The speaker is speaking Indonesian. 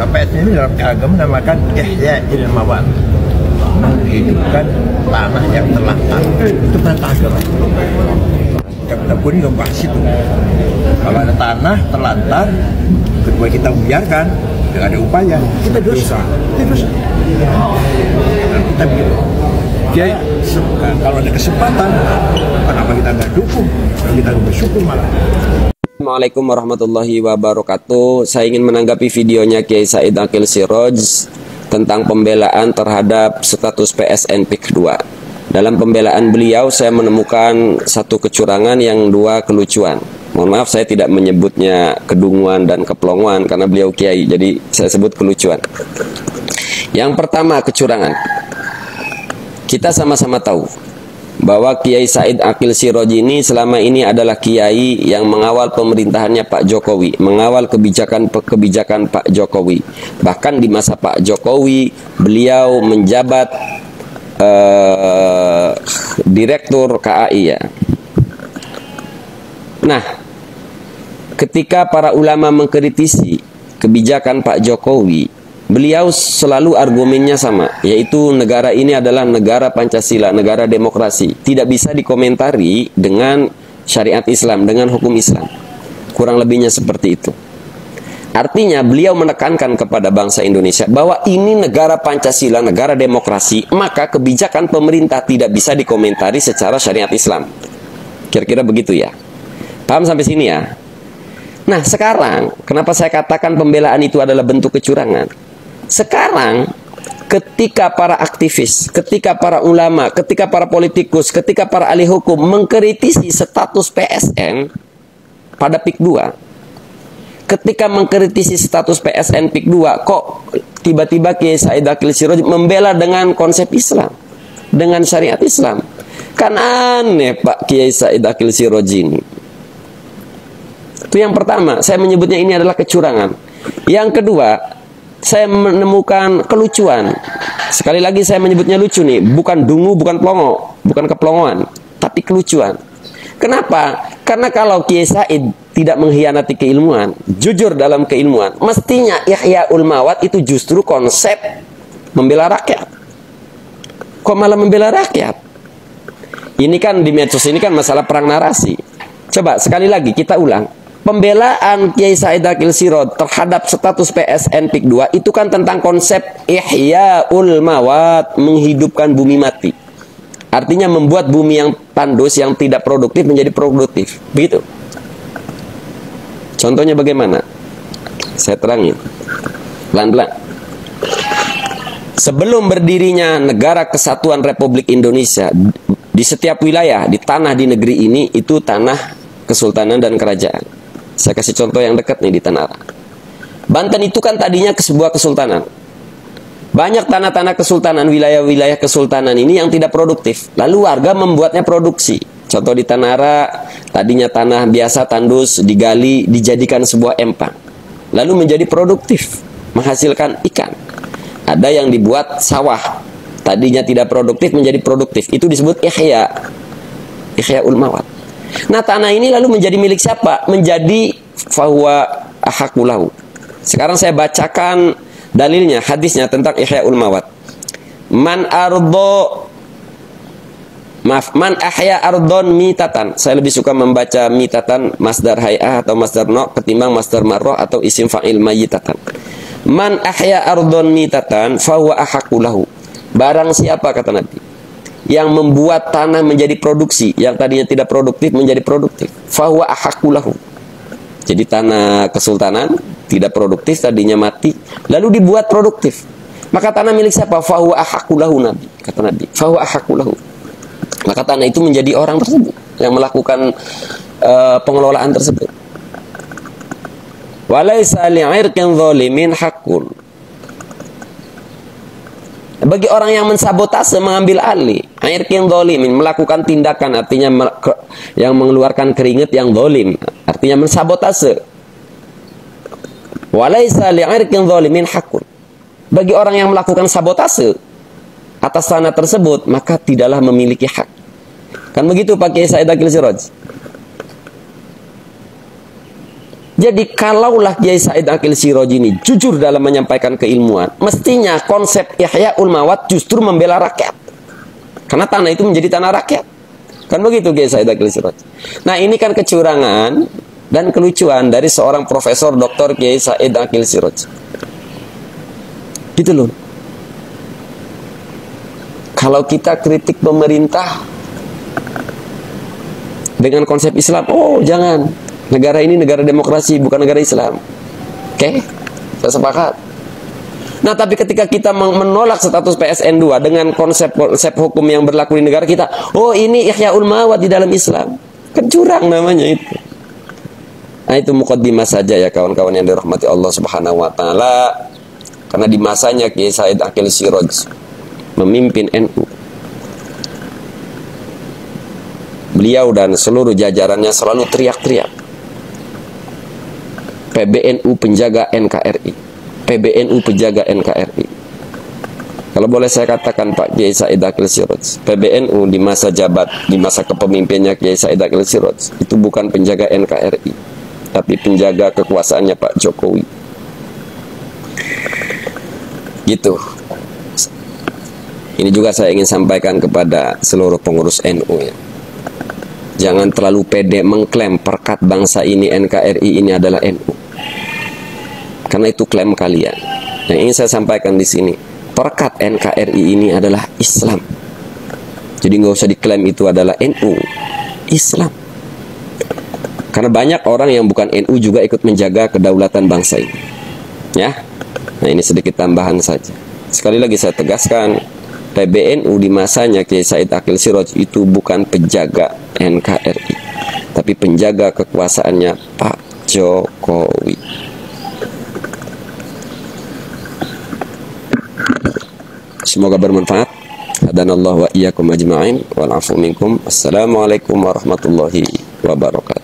PS ini dalam agama namakan ihya ilmawan, menghidupkan tanah yang terlantar. Itu perintah agama. Kita pun juga bahas itu. Kalau ada tanah terlantar, kedua kita membiarkan, tidak ada upaya, kita dosa. Kita dosa. Dan kita begitu. Jadi, kalau ada kesempatan, kenapa kita nggak dukung? Kita bersyukur malah. Assalamualaikum warahmatullahi wabarakatuh. Saya ingin menanggapi videonya Kiai Said Aqil Siraj tentang pembelaan terhadap status PSN PIK 2. Dalam pembelaan beliau saya menemukan satu kecurangan yang dua kelucuan. Mohon maaf saya tidak menyebutnya kedunguan dan keplonguan karena beliau kiai, jadi saya sebut kelucuan. Yang pertama kecurangan. Kita sama-sama tahu bahwa Kiai Said Aqil Siraj ini selama ini adalah kiai yang mengawal pemerintahannya Pak Jokowi, mengawal kebijakan Pak Jokowi. Bahkan di masa Pak Jokowi beliau menjabat direktur KAI ya. Nah, ketika para ulama mengkritisi kebijakan Pak Jokowi, beliau selalu argumennya sama, yaitu negara ini adalah negara Pancasila, negara demokrasi, tidak bisa dikomentari dengan syariat Islam, dengan hukum Islam. Kurang lebihnya seperti itu. Artinya beliau menekankan kepada bangsa Indonesia bahwa ini negara Pancasila, negara demokrasi, maka kebijakan pemerintah tidak bisa dikomentari secara syariat Islam. Kira-kira begitu ya. Paham sampai sini ya? Nah sekarang, kenapa saya katakan pembelaan itu adalah bentuk kecurangan? Sekarang, ketika para aktivis, ketika para ulama, ketika para politikus, ketika para ahli hukum mengkritisi status PSN pada PIK 2, ketika mengkritisi status PSN PIK 2, kok tiba-tiba Kiai Said Aqil Siraj membela dengan konsep Islam, dengan syariat Islam? Kan aneh Pak Kiai Said Aqil Siraj ini. Itu yang pertama, saya menyebutnya ini adalah kecurangan. Yang kedua, saya menemukan kelucuan. Sekali lagi saya menyebutnya lucu nih, bukan dungu, bukan plongo, bukan keplongoan, tapi kelucuan. Kenapa? Karena kalau Kiai Said tidak mengkhianati keilmuan, jujur dalam keilmuan, mestinya Ihyaul Mawad itu justru konsep membela rakyat. Kok malah membela rakyat? Ini kan di medsos ini kan masalah perang narasi. Coba sekali lagi kita ulang. Pembelaan Kiai Said Aqil Siraj terhadap status PSN PIK 2 itu kan tentang konsep Ihyaul Mawad, menghidupkan bumi mati. Artinya membuat bumi yang tandus, yang tidak produktif menjadi produktif. Begitu. Contohnya bagaimana? Saya terangin. Pelan-pelan. Sebelum berdirinya Negara Kesatuan Republik Indonesia, di setiap wilayah, di tanah di negeri ini, itu tanah kesultanan dan kerajaan. Saya kasih contoh yang dekat nih di Tanah. Banten itu kan tadinya sebuah kesultanan. Banyak tanah-tanah kesultanan, wilayah-wilayah kesultanan ini yang tidak produktif. Lalu warga membuatnya produksi. Contoh di Tanara, tadinya tanah biasa tandus, digali, dijadikan sebuah empang. Lalu menjadi produktif, menghasilkan ikan. Ada yang dibuat sawah, tadinya tidak produktif menjadi produktif. Itu disebut Ihyaul Mawad. Nah tanah ini lalu menjadi milik siapa? Menjadi fahuwa ahakulahu. Sekarang saya bacakan dalilnya, hadisnya tentang Ihyaul Mawad. Man ahya ardon mitatan. Saya lebih suka membaca mitatan masdar hay'ah atau masdar no ketimbang masdar marroh atau isim fa'il mayitatan. Man ahya ardon mitatan fahuwa ahakulahu. Barang siapa, kata Nabi, yang membuat tanah menjadi produksi, yang tadinya tidak produktif menjadi produktif, fahuwa ahakulahu. Jadi tanah kesultanan tidak produktif, tadinya mati, lalu dibuat produktif, maka tanah milik siapa? Fahuwa ahakulahu, Nabi, kata Nabi, fahuwa ahakulahu. Maka tanah itu menjadi orang tersebut yang melakukan pengelolaan tersebut. Walaysa li'irqin zalimin haqqun. Bagi orang yang mensabotase, mengambil alih, irqin zalimin, melakukan tindakan, artinya yang mengeluarkan keringat yang zalim, artinya mensabotase. Walaysa li'irqin zalimin haqqun. Bagi orang yang melakukan sabotase atas tanah tersebut, maka tidaklah memiliki hak. Kan begitu Pak Kiai Said Aqil Siraj. Jadi kalaulah Kiai Said Akil Siraj ini jujur dalam menyampaikan keilmuan, mestinya konsep Ihyaul Mawat justru membela rakyat. Karena tanah itu menjadi tanah rakyat. Kan begitu Kiai Said Akil Siraj. Nah, ini kan kecurangan dan kelucuan dari seorang Profesor Dr. Kiai Said Akil Siraj. Gitu loh. Kalau kita kritik pemerintah dengan konsep Islam, oh jangan, negara ini negara demokrasi, bukan negara Islam. Oke, saya sepakat. Nah, tapi ketika kita menolak status PSN 2 dengan konsep hukum yang berlaku di negara kita, oh ini Ihyaul Mawat di dalam Islam. Kencurang namanya itu. Nah, itu mukaddimah saja ya kawan-kawan yang dirahmati Allah Subhanahu wa taala. Karena di masanya Kiai Said Akil Siraj memimpin NU, beliau dan seluruh jajarannya selalu teriak-teriak, PBNU penjaga NKRI, PBNU penjaga NKRI. Kalau boleh saya katakan Pak Kiai Said Akil Siraj, PBNU di masa kepemimpinannya Kiai Said Akil Siraj itu bukan penjaga NKRI, tapi penjaga kekuasaannya Pak Jokowi. Gitu. Ini juga saya ingin sampaikan kepada seluruh pengurus NU ya. Jangan terlalu pede mengklaim perkat bangsa ini NKRI ini adalah NU. Karena itu klaim kalian. Yang ingin saya sampaikan di sini, perkat NKRI ini adalah Islam. Jadi nggak usah diklaim itu adalah NU, Islam. Karena banyak orang yang bukan NU juga ikut menjaga kedaulatan bangsa ini. Ya. Nah, ini sedikit tambahan saja. Sekali lagi saya tegaskan, PBNU di masanya Kiai Said Akil Siraj itu bukan penjaga NKRI, tapi penjaga kekuasaannya Pak Jokowi. Semoga bermanfaat. Hadanallahu wa iyyakum ajma'in wal 'afu minkum. Assalamualaikum warahmatullahi wabarakatuh.